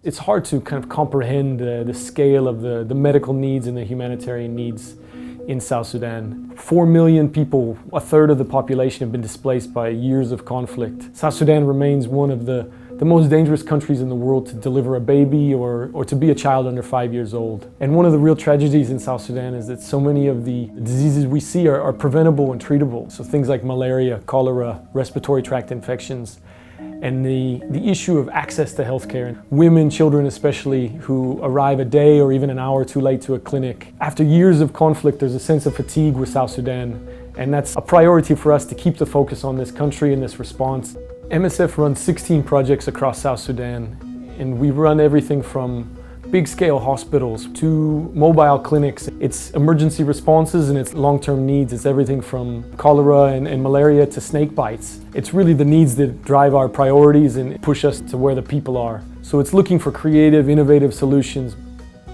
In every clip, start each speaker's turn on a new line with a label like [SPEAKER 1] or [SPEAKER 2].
[SPEAKER 1] It's hard to kind of comprehend the scale of the medical needs and the humanitarian needs in South Sudan. 4 million people, a third of the population, have been displaced by years of conflict. South Sudan remains one of the most dangerous countries in the world to deliver a baby or to be a child under 5 years old. And one of the real tragedies in South Sudan is that so many of the diseases we see are preventable and treatable. So things like malaria, cholera, respiratory tract infections, and the issue of access to healthcare. Women, children especially, who arrive a day or even an hour too late to a clinic. After years of conflict, there's a sense of fatigue with South Sudan, and that's a priority for us to keep the focus on this country and this response. MSF runs 16 projects across South Sudan, and we run everything from big-scale hospitals to mobile clinics. It's emergency responses and it's long-term needs. It's everything from cholera and malaria to snake bites. It's really the needs that drive our priorities and push us to where the people are. So it's looking for creative, innovative solutions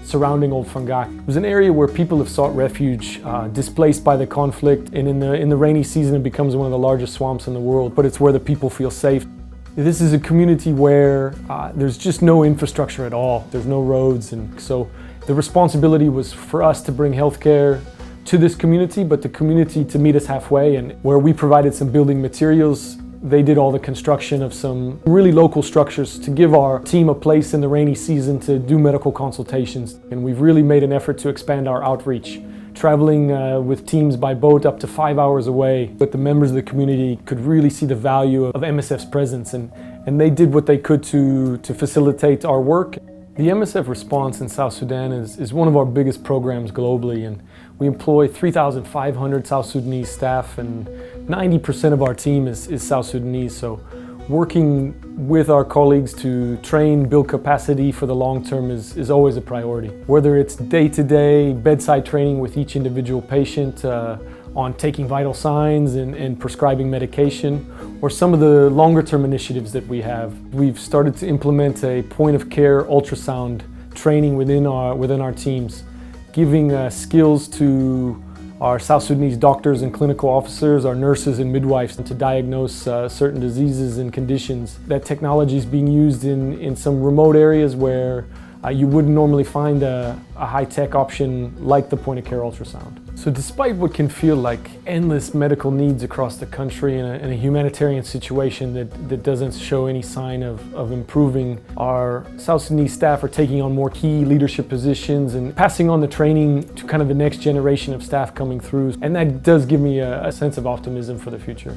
[SPEAKER 1] surrounding Old Fangak. It was an area where people have sought refuge, displaced by the conflict, and in the rainy season it becomes one of the largest swamps in the world, but it's where the people feel safe. This is a community where there's just no infrastructure at all. There's no roads, and so the responsibility was for us to bring healthcare to this community, but the community to meet us halfway, and where we provided some building materials, they did all the construction of some really local structures to give our team a place in the rainy season to do medical consultations. And we've really made an effort to expand our outreach, traveling with teams by boat up to 5 hours away. But the members of the community could really see the value of MSF's presence, and they did what they could to facilitate our work. The MSF response in South Sudan is one of our biggest programs globally, and we employ 3,500 South Sudanese staff, and 90% of our team is South Sudanese. So working with our colleagues to train, build capacity for the long term is always a priority. Whether it's day-to-day bedside training with each individual patient on taking vital signs and prescribing medication, or some of the longer term initiatives that we have. We've started to implement a point of care ultrasound training within our teams, giving skills to our South Sudanese doctors and clinical officers, our nurses and midwives to diagnose certain diseases and conditions. That technology is being used in some remote areas where you wouldn't normally find a high-tech option like the point-of-care ultrasound. So despite what can feel like endless medical needs across the country in a humanitarian situation that doesn't show any sign of improving, our South Sudanese staff are taking on more key leadership positions and passing on the training to kind of the next generation of staff coming through. And that does give me a sense of optimism for the future.